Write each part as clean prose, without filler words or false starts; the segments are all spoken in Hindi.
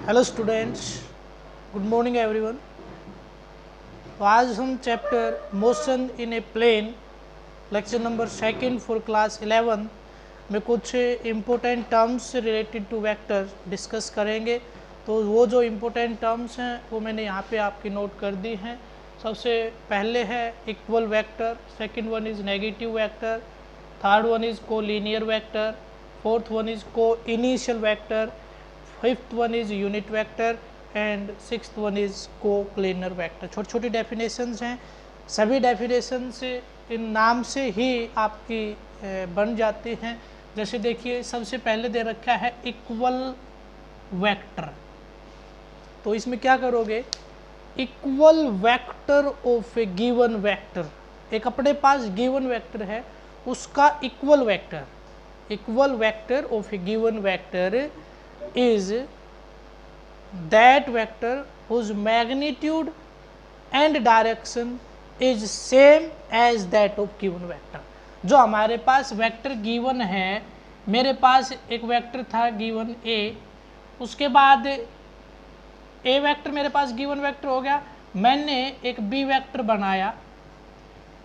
Hello students, good morning everyone. तो आज हम chapter motion in a plane lecture number second for class 11 में कुछ important terms related to vector discuss करेंगे। तो वो जो इम्पोर्टेंट टर्म्स हैं वो मैंने यहाँ पे आपकी नोट कर दी हैं। सबसे पहले है equal vector, second one is negative vector, third one is collinear vector, fourth one is coinitial vector, fifth one is unit vector and sixth one is coplanar vector. छोटी छोटी डेफिनेशंस हैं। सभी डेफिनेशंस इन नाम से ही आपकी बन जाती हैं। जैसे देखिए, सबसे पहले दे रखा है इक्वल वेक्टर। तो इसमें क्या करोगे, equal vector of a given vector. एक अपने पास गिवन वेक्टर है, उसका equal vector of a given vector is that vector whose magnitude and direction is same as that of given vector। जो हमारे पास वेक्टर गिवन है, मेरे पास एक वेक्टर था गिवन a, उसके बाद a वेक्टर मेरे पास गिवन वेक्टर हो गया, मैंने एक b वेक्टर बनाया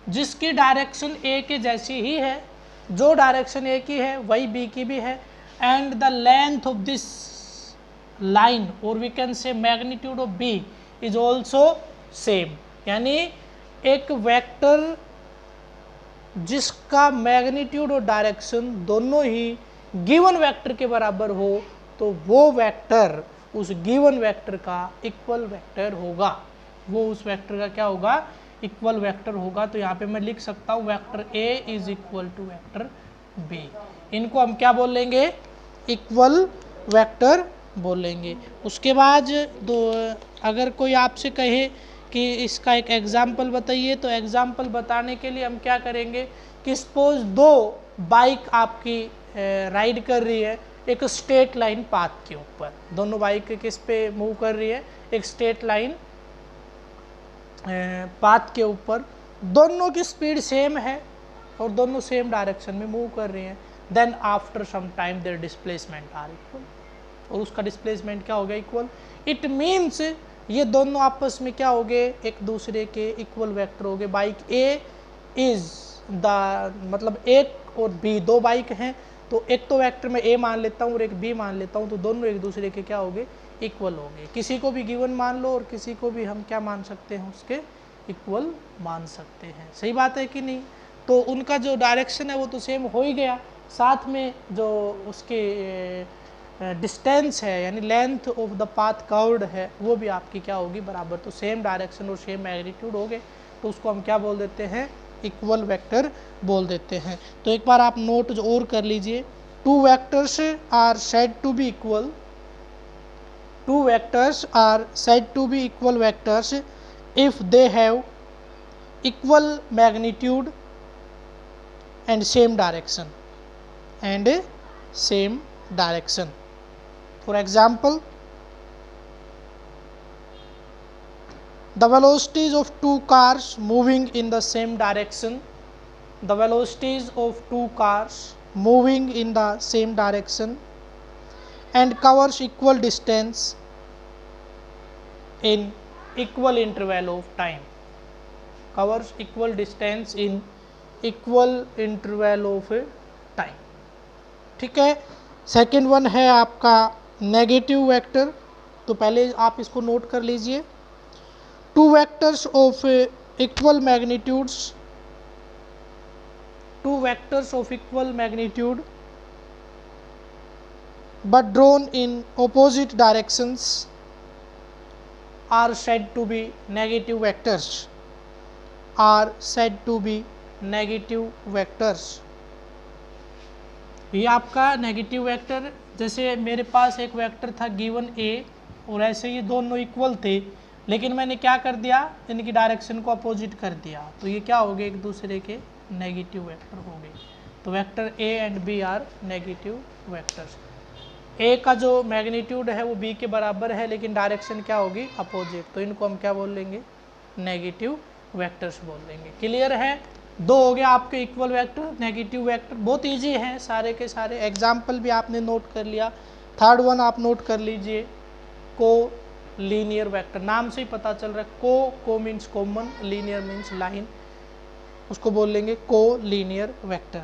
जिसकी डायरेक्शन a के जैसी ही है, जो डायरेक्शन a की है वही b की भी है, and the length of this line or we can say magnitude of b is also same। यानी एक वेक्टर जिसका मैग्नीट्यूड और डायरेक्शन दोनों ही गिवन वेक्टर के बराबर हो, तो वो वेक्टर उस गिवन वेक्टर का इक्वल वेक्टर होगा। वो उस वेक्टर का क्या होगा, इक्वल वेक्टर होगा। तो यहाँ पे मैं लिख सकता हूँ vector a is equal to vector b। इनको हम क्या बोल लेंगे, इक्वल वेक्टर बोलेंगे। उसके बाद अगर कोई आपसे कहे कि इसका एक एग्जाम्पल बताइए, तो एग्जाम्पल बताने के लिए हम क्या करेंगे कि सपोज दो बाइक आपकी राइड कर रही है एक स्ट्रेट लाइन पाथ के ऊपर। दोनों बाइक किस पे मूव कर रही है, एक स्ट्रेट लाइन पाथ के ऊपर। दोनों की स्पीड सेम है और दोनों सेम डायरेक्शन में मूव कर रही हैं। Then after some time their displacement are equal, और उसका डिस्प्लेसमेंट क्या हो गया, इक्वल। इट मीन्स ये दोनों आपस में क्या हो गए, एक दूसरे के इक्वल वेक्टर हो गए। बाइक ए इज द मतलब एक और बी, दो बाइक हैं, तो एक तो वेक्टर में ए मान लेता हूँ और एक बी मान लेता हूँ, तो दोनों एक दूसरे के क्या हो गए, इक्वल हो गए। किसी को भी गिवन मान लो और किसी को भी हम क्या मान सकते हैं, उसके इक्वल मान सकते हैं। सही बात है कि नहीं। तो उनका जो डायरेक्शन है वो तो सेम हो ही गया, साथ में जो उसके डिस्टेंस है यानी length of the path curved है वो भी आपकी क्या होगी, बराबर। तो सेम डायरेक्शन और सेम मैग्नीट्यूड हो गए, तो उसको हम क्या बोल देते हैं, इक्वल वेक्टर बोल देते हैं। तो एक बार आप नोट जो और कर लीजिए, two vectors are said to be equal, two vectors are said to be equal vectors if they have equal magnitude and same direction For example, the velocities of two cars moving in the same direction, the velocities of two cars moving in the same direction and covers equal distance in equal interval of time, covers equal distance in equal interval of time। ठीक है। सेकेंड वन है आपका नेगेटिव वेक्टर। तो पहले आप इसको नोट कर लीजिए, two vectors of equal magnitudes, two vectors of equal magnitude but drawn in opposite directions are said to be negative vectors, are said to be negative vectors। ये आपका नेगेटिव वेक्टर, जैसे मेरे पास एक वेक्टर था गिवन a और ऐसे ये दोनों इक्वल थे, लेकिन मैंने क्या कर दिया, इनकी डायरेक्शन को अपोजिट कर दिया, तो ये क्या हो गए, एक दूसरे के नेगेटिव वेक्टर हो गए। तो vector a and b are negative vectors. A का जो मैग्नीट्यूड है वो बी के बराबर है, लेकिन डायरेक्शन क्या होगी, अपोजिट, तो इनको हम क्या बोल लेंगे, नेगेटिव वेक्टर्स बोल लेंगे। क्लियर है। दो हो गया आपके इक्वल वेक्टर, नेगेटिव वेक्टर। बहुत इजी है सारे के सारे, एग्जाम्पल भी आपने नोट कर लिया। थर्ड वन आप नोट कर लीजिए, को लीनियर वेक्टर। नाम से ही पता चल रहा है, को means common, linear means line, उसको बोल लेंगे को लीनियर वेक्टर।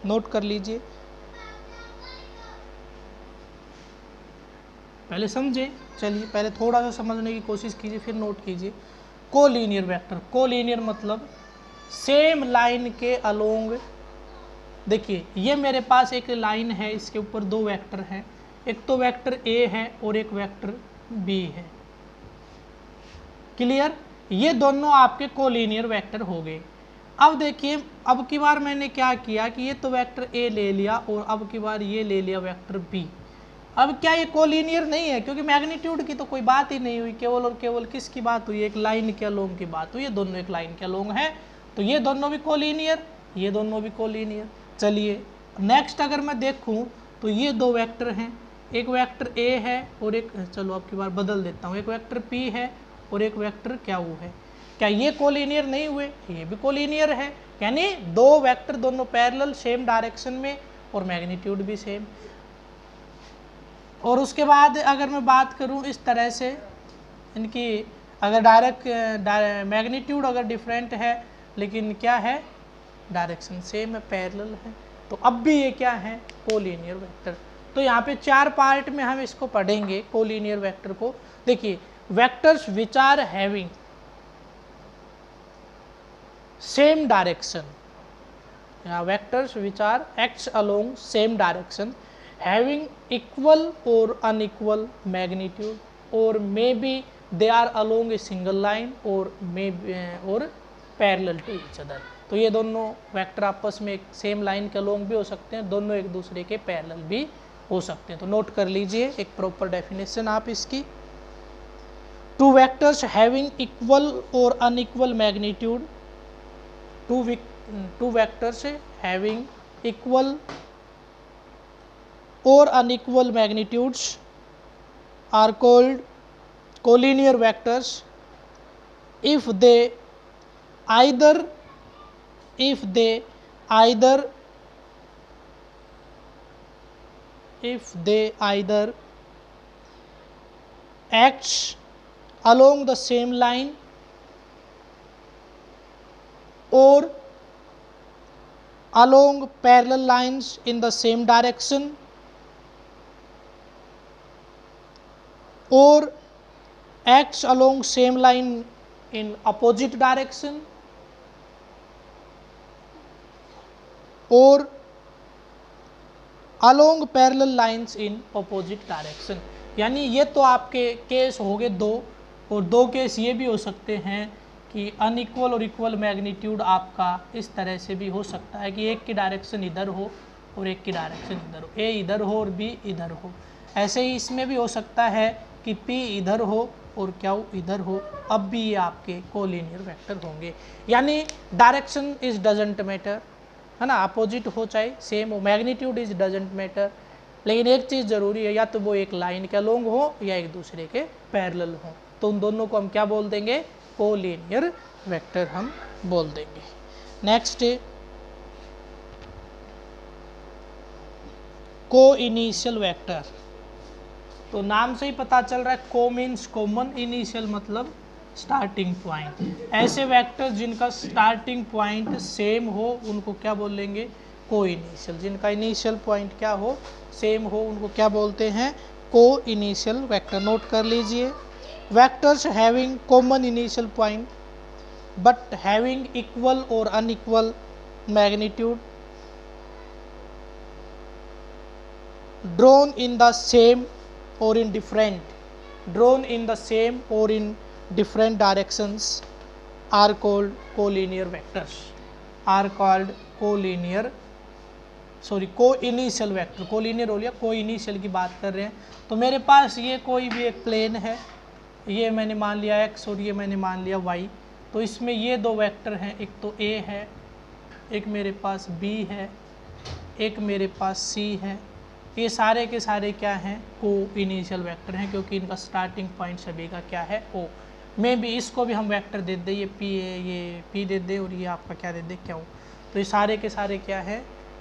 नोट कर लीजिए, पहले समझे, चलिए पहले थोड़ा सा समझने की कोशिश कीजिए फिर नोट कीजिए। को लीनियर वेक्टर, को लीनियर मतलब सेम लाइन के अलोंग। देखिए ये मेरे पास एक लाइन है, इसके ऊपर दो वेक्टर हैं, एक तो वेक्टर ए है और एक वेक्टर बी है। क्लियर, ये दोनों आपके कोलिनियर वेक्टर हो गए। अब देखिए अब की बार मैंने क्या किया कि ये तो वेक्टर ए ले लिया और अब की बार ये ले लिया वेक्टर बी। अब क्या ये कोलिनियर नहीं है, क्योंकि मैग्नीट्यूड की तो कोई बात ही नहीं हुई, केवल और केवल किसकी बात हुई, एक लाइन के अलोंग की बात हुई। ये दोनों एक लाइन के अलोंग है, तो ये दोनों भी कोलिनियर, ये दोनों भी कोलिनियर। चलिए नेक्स्ट अगर मैं देखूं तो ये दो वेक्टर हैं, एक वेक्टर ए है और एक, चलो अब की बार बदल देता हूँ, एक वेक्टर पी है और एक वेक्टर क्या वो है। क्या ये कोलिनियर नहीं हुए, ये भी कोलिनियर है, यानी दो वेक्टर दोनों पैरेलल सेम डायरेक्शन में और मैग्नीट्यूड भी सेम। और उसके बाद अगर मैं बात करूं इस तरह से, इनकी अगर डायरेक्ट मैग्नीट्यूड अगर डिफरेंट है लेकिन क्या है डायरेक्शन सेम है, पैरेलल है, तो अब भी ये क्या है कोलिनियर वेक्टर। तो यहाँ पे चार पार्ट में हम इसको पढ़ेंगे कोलिनियर वेक्टर को। देखिए vectors which are having same direction, या vectors which are acts along same direction, having equal or unequal magnitude, or maybe they are along a single line or maybe or parallel to each other। तो ये दोनों वेक्टर आपस में एक सेम लाइन के अलोंग भी हो सकते हैं, दोनों एक दूसरे के पैरेलल भी हो सकते हैं। तो नोट कर लीजिए एक प्रॉपर डेफिनेशन आप इसकी। टू वेक्टर्स हैविंग इक्वल और unequal magnitude, two vectors having equal or unequal magnitudes are called collinear vectors if they either acts along the same line or along parallel lines in the same direction, or acts along same line in opposite direction, or along parallel lines in opposite direction। यानी ये तो आपके केस हो गए दो, और दो केस ये भी हो सकते हैं कि अनइक्वल और इक्वल मैग्नीट्यूड आपका इस तरह से भी हो सकता है कि एक की डायरेक्शन इधर हो और एक की डायरेक्शन इधर हो, ए इधर हो और बी इधर हो। ऐसे ही इसमें भी हो सकता है कि P इधर हो और क्या इधर हो, अब भी ये आपके कोलिनियर वेक्टर होंगे। यानी डायरेक्शन इज डजेंट मैटर, है ना, अपोजिट हो चाहे सेम हो, मैग्नीट्यूड इज डजेंट मैटर, लेकिन एक चीज़ ज़रूरी है, या तो वो एक लाइन के अलोंग हो या एक दूसरे के पैरेलल हो, तो उन दोनों को हम क्या बोल देंगे कोलिनियर वेक्टर हम बोल देंगे। नेक्स्ट को इनिशियल वेक्टर, तो नाम से ही पता चल रहा है को मीन्स कॉमन, इनिशियल मतलब स्टार्टिंग पॉइंट। ऐसे वेक्टर जिनका स्टार्टिंग पॉइंट सेम हो उनको क्या बोलेंगे को इनिशियल, जिनका इनिशियल पॉइंट क्या हो सेम हो उनको क्या बोलते हैं को इनिशियल वेक्टर। नोट कर लीजिए, vectors having common initial point but having equal और unequal magnitude drawn in the same or in different directions are called collinear vectors, are called co-initial vector। Collinear हो लिया, को इनिशियल की बात कर रहे हैं। तो मेरे पास ये कोई भी एक प्लेन है, ये मैंने मान लिया x और ये मैंने मान लिया y, तो इसमें ये दो वेक्टर हैं, एक तो a है, एक मेरे पास b है, एक मेरे पास c है। ये सारे के सारे क्या हैं को इनिशियल वेक्टर हैं, क्योंकि इनका स्टार्टिंग पॉइंट सभी का क्या है ओ। में भी इसको भी हम वेक्टर दे दे, ये पी है, ये पी दे दे और ये आपका क्या दे दे क्या हो, तो ये सारे के सारे क्या है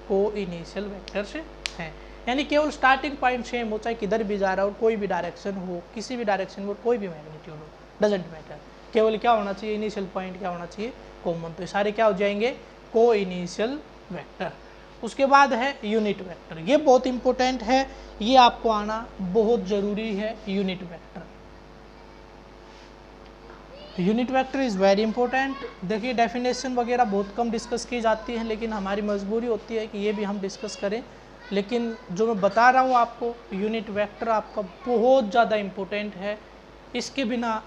को इनिशियल वेक्टर्स हैं। यानी केवल स्टार्टिंग पॉइंट सेम हो, चाहे किधर भी जा रहा हो, कोई भी डायरेक्शन हो, किसी भी डायरेक्शन में कोई भी मैग्नीट्यूड हो, डजेंट मैटर, केवल क्या होना चाहिए, इनिशियल पॉइंट क्या होना चाहिए, कॉमन। तो ये सारे क्या हो जाएंगे, को इनिशियल वेक्टर। उसके बाद है यूनिट वेक्टर, ये बहुत इंपॉर्टेंट है, ये आपको आना बहुत जरूरी है। Unit vector, unit vector is very important. देखिए डेफिनेशन वगैरह बहुत कम डिस्कस की जाती है, लेकिन हमारी मजबूरी होती है कि ये भी हम डिस्कस करें। लेकिन जो मैं बता रहा हूँ आपको, यूनिट वेक्टर आपका बहुत ज़्यादा इम्पोर्टेंट है। इसके बिना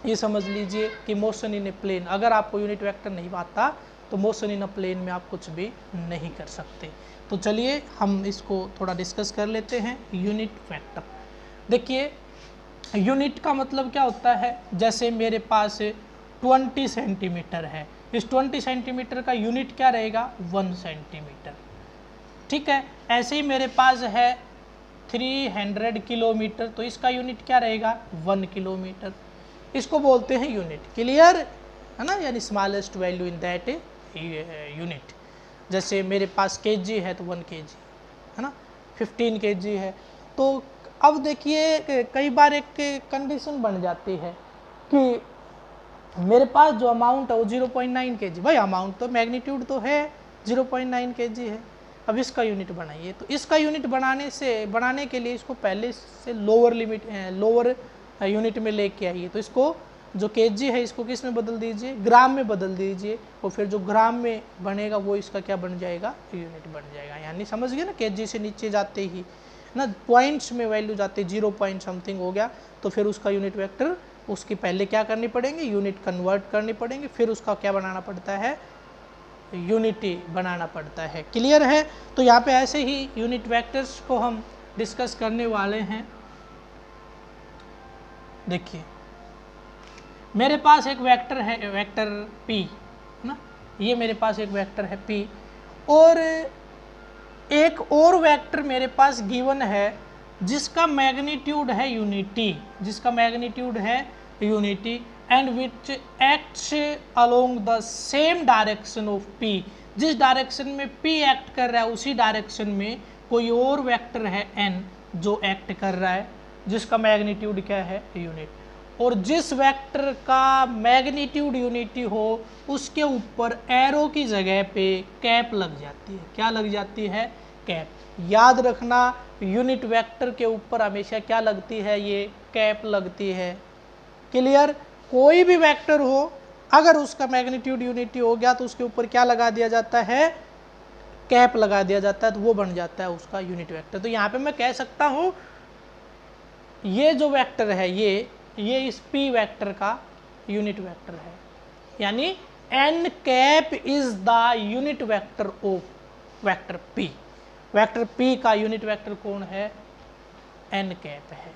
ये समझ लीजिए कि मोशन इन ए प्लेन, अगर आपको यूनिट वेक्टर नहीं आता तो मोशन इन अ प्लेन में आप कुछ भी नहीं कर सकते। तो चलिए हम इसको थोड़ा डिस्कस कर लेते हैं। यूनिट वेक्टर, देखिए यूनिट का मतलब क्या होता है, जैसे मेरे पास 20 सेंटीमीटर है, इस 20 सेंटीमीटर का यूनिट क्या रहेगा, 1 सेंटीमीटर। ठीक है, ऐसे ही मेरे पास है 300 किलोमीटर, तो इसका यूनिट क्या रहेगा, 1 किलोमीटर। इसको बोलते हैं यूनिट। क्लियर है ना, यानी smallest value in that unit. जैसे मेरे पास केजी है तो 1 केजी है ना, 15 केजी है। तो अब देखिए कई बार एक कंडीशन बन जाती है कि मेरे पास जो अमाउंट है वो 0.9 केजी, भाई अमाउंट तो मैग्नीट्यूड तो है 0.9 केजी है, अब इसका यूनिट बनाइए। तो इसका यूनिट बनाने के लिए इसको पहले से लोअर यूनिट में लेके आइए। तो इसको जो केजी है इसको किस में बदल दीजिए, ग्राम में बदल दीजिए, और फिर जो ग्राम में बनेगा वो इसका क्या बन जाएगा, यूनिट बन जाएगा। यानी समझ गए ना, केजी से नीचे जाते ही ना पॉइंट्स में वैल्यू जाते, 0 पॉइंट समथिंग हो गया, तो फिर उसका यूनिट वेक्टर उसकी पहले क्या करनी पड़ेंगे, यूनिट कन्वर्ट करनी पड़ेंगे, फिर उसका क्या बनाना पड़ता है, यूनिटी बनाना पड़ता है। क्लियर है। तो यहाँ पे ऐसे ही यूनिट वेक्टर्स को हम डिस्कस करने वाले हैं। देखिए मेरे पास एक वेक्टर है, वेक्टर p है ना, ये मेरे पास एक वेक्टर है p, और एक और वेक्टर मेरे पास गिवन है जिसका मैग्नीट्यूड है unity, and which acts along the same direction of p। जिस डायरेक्शन में p एक्ट कर रहा है उसी डायरेक्शन में कोई और वेक्टर है n जो एक्ट कर रहा है, जिसका मैग्नीट्यूड क्या है, यूनिट। और जिस वेक्टर का मैग्नीट्यूड यूनिटी हो उसके ऊपर एरो की जगह पे कैप लग जाती है। क्या लग जाती है, कैप। याद रखना यूनिट वेक्टर के ऊपर हमेशा क्या लगती है, ये कैप लगती है। क्लियर। कोई भी वेक्टर हो अगर उसका मैग्नीट्यूड यूनिटी हो गया तो उसके ऊपर क्या लगा दिया जाता है, कैप लगा दिया जाता है, तो वो बन जाता है उसका यूनिट वेक्टर। तो यहाँ पे मैं कह सकता हूँ ये जो वेक्टर है ये इस p वेक्टर का यूनिट वेक्टर है, यानी n cap is the unit vector of vector p। Vector p का यूनिट वेक्टर कौन है, n कैप है।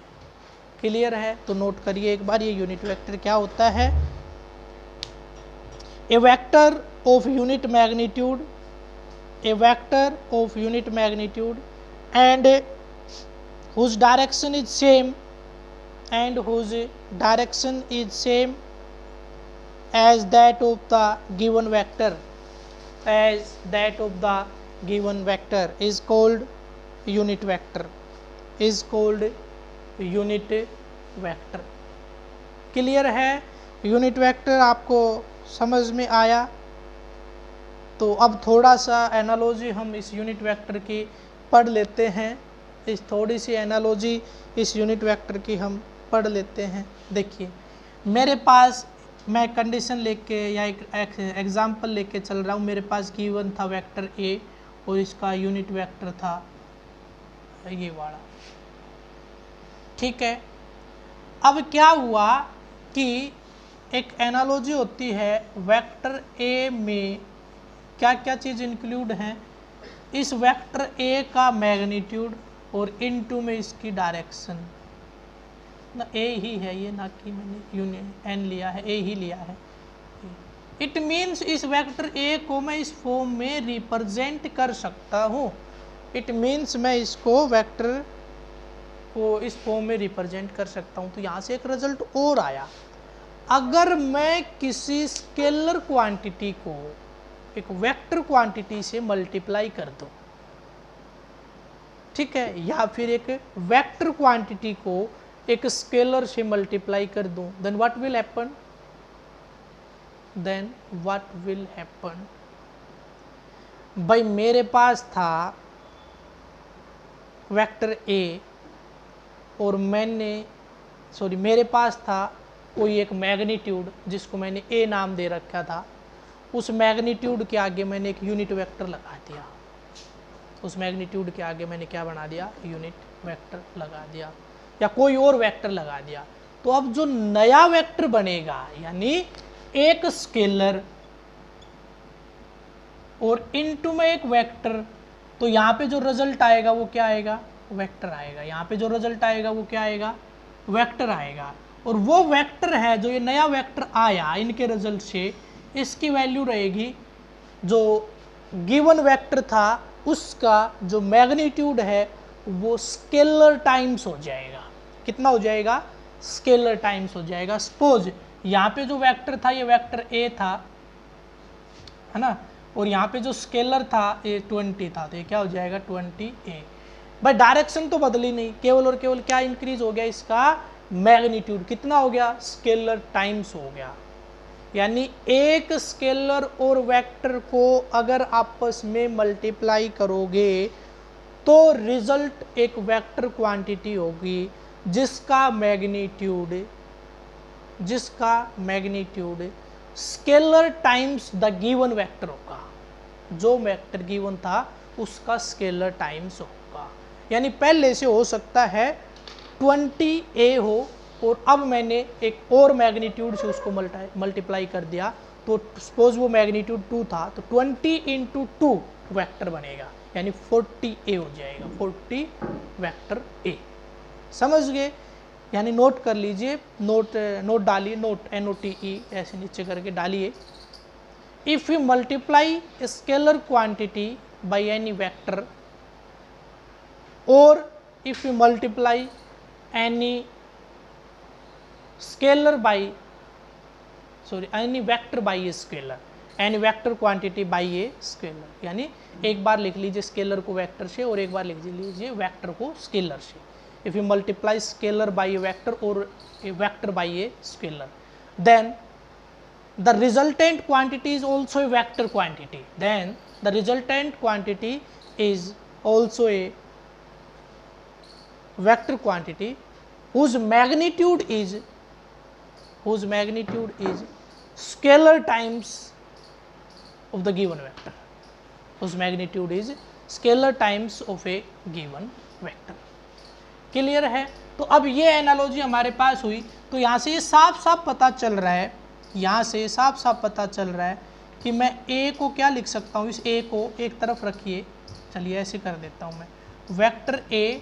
क्लियर है। तो नोट करिए एक बार, ये यूनिट वेक्टर क्या होता है, a vector of unit magnitude, a vector of unit magnitude and whose direction is same as that of the given vector, is called unit vector, clear है। यूनिट वेक्टर आपको समझ में आया। तो अब थोड़ा सा एनालॉजी हम इस यूनिट वेक्टर की पढ़ लेते हैं, इस थोड़ी सी एनालॉजी इस यूनिट वेक्टर की हम पढ़ लेते हैं। देखिए मेरे पास, मैं कंडीशन लेके या एक एग्जांपल लेके चल रहा हूँ। मेरे पास गिवन था वेक्टर a और इसका यूनिट वेक्टर था ये वाला, ठीक है। अब क्या हुआ कि एक एनालॉजी होती है, वेक्टर a में क्या क्या चीज़ इंक्लूड हैं, इस वेक्टर a का मैग्नीट्यूड और इनटू में इसकी डायरेक्शन ना, a ही है ये, ना कि मैंने यूनिट n लिया है, a ही लिया है। इट मीन्स इस वेक्टर a को मैं इस फॉर्म में रिप्रेजेंट कर सकता हूँ। इट मीन्स मैं इसको वेक्टर को इस फॉर्म में रिप्रेजेंट कर सकता हूँ। तो यहाँ से एक रिजल्ट और आया, अगर मैं किसी स्केलर क्वांटिटी को एक वेक्टर क्वांटिटी से मल्टीप्लाई कर दूँ, ठीक है, या फिर एक वेक्टर क्वांटिटी को एक स्केलर से मल्टीप्लाई कर दूं, देन व्हाट विल हैपन, भाई मेरे पास था वेक्टर ए और मेरे पास था कोई एक मैग्नीट्यूड जिसको मैंने ए नाम दे रखा था। उस मैग्नीट्यूड के आगे मैंने एक यूनिट वेक्टर लगा दिया, उस मैग्नीट्यूड के आगे मैंने क्या बना दिया, यूनिट वेक्टर लगा दिया, या कोई और वेक्टर लगा दिया। तो अब जो नया वेक्टर बनेगा, यानी एक स्केलर और इनटू में एक वेक्टर, तो यहाँ पे जो रिजल्ट आएगा वो क्या आएगा, वेक्टर आएगा। यहाँ पे जो रिजल्ट आएगा वो क्या आएगा, वेक्टर आएगा। और वो वेक्टर है जो ये नया वेक्टर आया इनके रिजल्ट से, इसकी वैल्यू रहेगी जो गिवन वेक्टर था उसका जो मैग्नीट्यूड है वो स्केलर टाइम्स हो जाएगा। कितना हो जाएगा, स्केलर टाइम्स हो जाएगा। सपोज यहाँ पे जो वेक्टर था ये वेक्टर ए था, है ना, और यहाँ पे जो स्केलर था ये 20 था, तो ये क्या हो जाएगा 20a। भाई डायरेक्शन तो बदली नहीं, केवल और केवल क्या इंक्रीज हो गया, इसका मैग्नीट्यूड कितना हो गया, स्केलर टाइम्स हो गया। यानी एक स्केलर और वेक्टर को अगर आपस में मल्टीप्लाई करोगे तो रिजल्ट एक वेक्टर क्वांटिटी होगी जिसका magnitude scalar times the given vector होगा। जो वेक्टर गिवन था उसका स्केलर टाइम्स होगा। यानी पहले से हो सकता है 20a हो और अब मैंने एक और मैग्नीट्यूड से उसको मल्टीप्लाई कर दिया, तो सपोज वो मैग्नीट्यूड 2 था तो 20 × 2 वेक्टर बनेगा, यानी 40a हो जाएगा, 40 वेक्टर a। समझ गए? यानी नोट कर लीजिए, नोट डालिए, NOTE ऐसे नीचे करके डालिए। If you multiply scalar quantity by any vector और if you multiply any vector by a scalar, any vector quantity by a scalar, यानी एक बार लिख लीजिए स्केलर को वेक्टर से और एक बार लिख लीजिए वेक्टर को स्केलर से। if you multiply scalar by a vector or a vector by a scalar, then the resultant quantity is also a vector quantity, then the resultant quantity is also a vector quantity whose magnitude is scalar times of the given vector, whose magnitude is scalar times of a given vector। Clear है? तो अब ये एनालॉजी हमारे पास हुई, तो यहाँ से ये साफ साफ पता चल रहा है, यहाँ से साफ साफ पता चल रहा है कि मैं a को क्या लिख सकता हूँ, इस a को एक तरफ रखिए, चलिए ऐसे कर देता हूँ मैं, वेक्टर a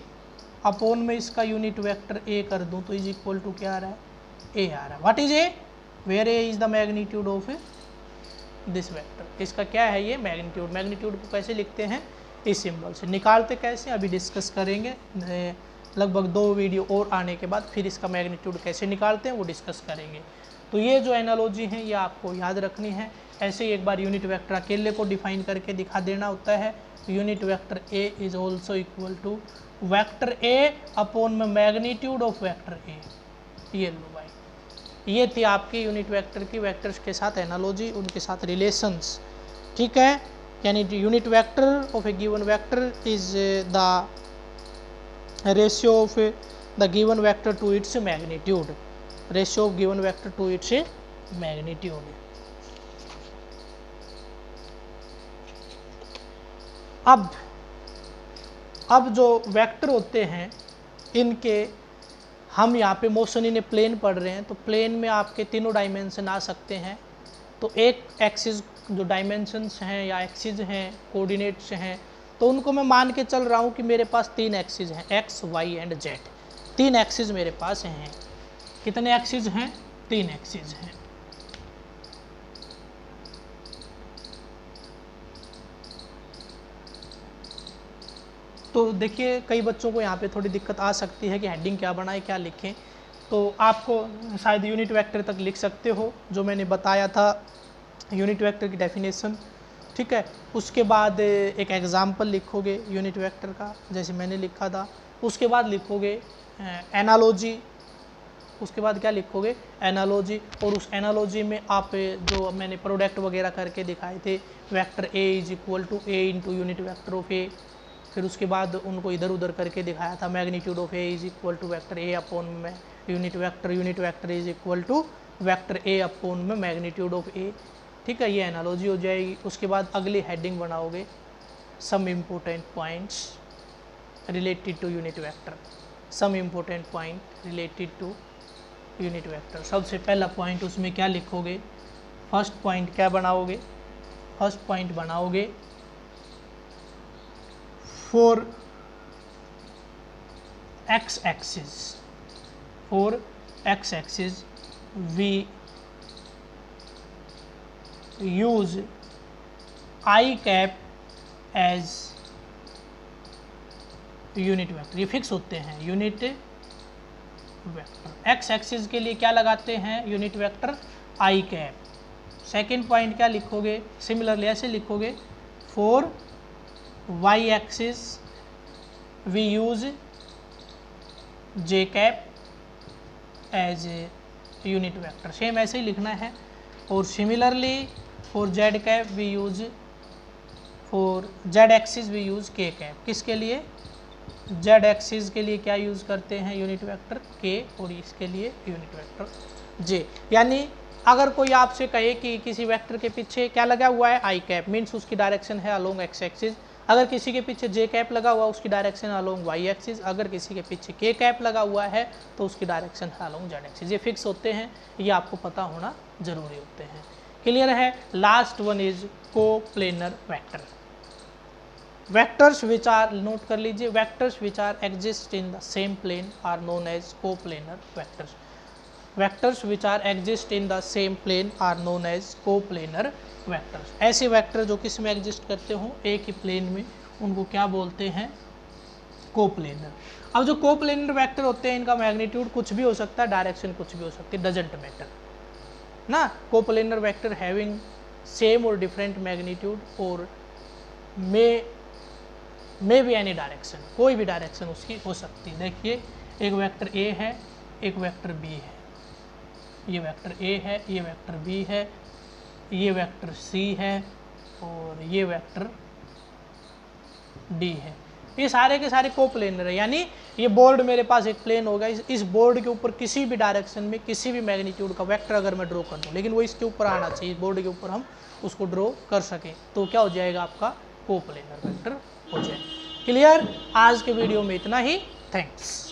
अपॉन में इसका यूनिट वेक्टर a कर दूं तो इज इक्वल टू क्या आ रहा है, a आ रहा है। What is a, where a is the magnitude of this vector. इसका क्या है ये मैग्नीट्यूड। मैग्नीट्यूड को कैसे लिखते हैं, इस सिंबल से। निकालते कैसे अभी डिस्कस करेंगे, लगभग 2 वीडियो और आने के बाद फिर इसका मैग्नीट्यूड कैसे निकालते हैं वो डिस्कस करेंगे। तो ये जो एनालॉजी है ये आपको याद रखनी है। ऐसे ही एक बार यूनिट वेक्टर अकेले को डिफाइन करके दिखा देना होता है। Unit vector a is also equal to vector a upon में मैग्नीट्यूड ऑफ वेक्टर a। ये लो भाई, ये थी आपकी यूनिट वेक्टर की वेक्टर्स के साथ एनालॉजी, उनके साथ रिलेशंस। ठीक है, यानी unit vector of a given vector is the ratio of the given vector to its magnitude, ratio of given vector to its magnitude. अब जो वेक्टर होते हैं इनके हम यहाँ पे मोशन इन ए प्लेन पढ़ रहे हैं, तो प्लेन में आपके तीनों डायमेंशन आ सकते हैं। तो एक एक्सिस जो डायमेंशंस हैं या एक्सिस हैं, कोऑर्डिनेट्स हैं, तो उनको मैं मान के चल रहा हूँ कि मेरे पास 3 एक्सिस हैं, X Y and Z. 3 axis मेरे पास हैं। कितने एक्सिस हैं, 3 एक्सिस हैं। तो देखिए कई बच्चों को यहाँ पे थोड़ी दिक्कत आ सकती है कि हेडिंग क्या बनाए, क्या लिखें। तो आपको शायद यूनिट वेक्टर तक लिख सकते हो जो मैंने बताया था यूनिट वेक्टर की डेफिनेशन। ठीक है। उसके बाद एक एग्जाम्पल लिखोगे यूनिट वेक्टर का, जैसे मैंने लिखा था। उसके बाद लिखोगे एनालॉजी। उसके बाद क्या लिखोगे? एनालॉजी। और उस एनालॉजी में आप जो मैंने प्रोडक्ट वगैरह करके दिखाए थे, vector a is equal to a into unit vector of a. फिर उसके बाद उनको इधर उधर करके दिखाया था, magnitude of a is equal to vector a upon में unit vector is equal to vector a upon में मैग्नीट्यूड ऑफ ए। ठीक है, ये एनालॉजी हो जाएगी। उसके बाद अगली हेडिंग बनाओगे some important points related to unit vector. Some important point related to unit vector. सबसे पहला पॉइंट उसमें क्या लिखोगे? फर्स्ट पॉइंट क्या बनाओगे? फर्स्ट पॉइंट बनाओगे for X axis. For X axis we use I cap as unit vector. ये फिक्स होते हैं यूनिट वेक्टर। एक्स एक्सिस के लिए क्या लगाते हैं? Unit vector I cap. Second point क्या लिखोगे? सिमिलरली ऐसे लिखोगे for Y axis we use J cap as unit vector. Same ऐसे ही लिखना है। और similarly for Z cap we use, for Z axis we use K cap. किसके लिए? जेड एक्सिस के लिए क्या यूज़ करते हैं? यूनिट वेक्टर के। और इसके लिए यूनिट वेक्टर जे। यानी अगर कोई आपसे कहे कि किसी वेक्टर के पीछे क्या लगा हुआ है? आई कैप, मीन्स उसकी डायरेक्शन है अलोंग एक्स एक्सिस। अगर किसी के पीछे जे कैप लगा हुआ, उसकी डायरेक्शन अलोंग वाई एक्सिस। अगर किसी के पीछे के कैप लगा हुआ है तो उसकी डायरेक्शन है अलोंग जेड एक्सिस। ये फिक्स होते हैं, ये आपको पता होना जरूरी होते हैं। क्लियर है? Last one is coplanar vector. Vectors which are, note कर लीजिए, vectors which are exist in the same plane are known as coplanar vectors. Vectors which are exist in the same plane are known as coplanar vectors. ऐसे वेक्टर जो किस में एग्जिस्ट करते हो? एक ही प्लेन में, उनको क्या बोलते हैं? कोप्लेनर। अब जो कोप्लेनर वेक्टर होते हैं इनका मैग्नीट्यूड कुछ भी हो सकता है, डायरेक्शन कुछ भी हो सकती है, डजेंट मैटर ना। कोप्लेनर वेक्टर हैविंग सेम और डिफरेंट मैग्नीट्यूड और मे बी एनी डायरेक्शन, कोई भी डायरेक्शन उसकी हो सकती है। देखिए, एक वेक्टर ए है, एक वेक्टर बी है, ये वेक्टर ए है, ये वेक्टर बी है, ये वेक्टर सी है और ये वेक्टर डी है। ये सारे के सारे कोप्लेनर है। यानी ये बोर्ड मेरे पास एक प्लेन होगा, इस बोर्ड के ऊपर किसी भी डायरेक्शन में किसी भी मैग्नीट्यूड का वेक्टर अगर मैं ड्रॉ कर दूँ, लेकिन वो इसके ऊपर आना चाहिए, बोर्ड के ऊपर हम उसको ड्रॉ कर सकें, तो क्या हो जाएगा? आपका कोप्लेनर वेक्टर हो जाए। क्लियर? आज के वीडियो में इतना ही। थैंक्स।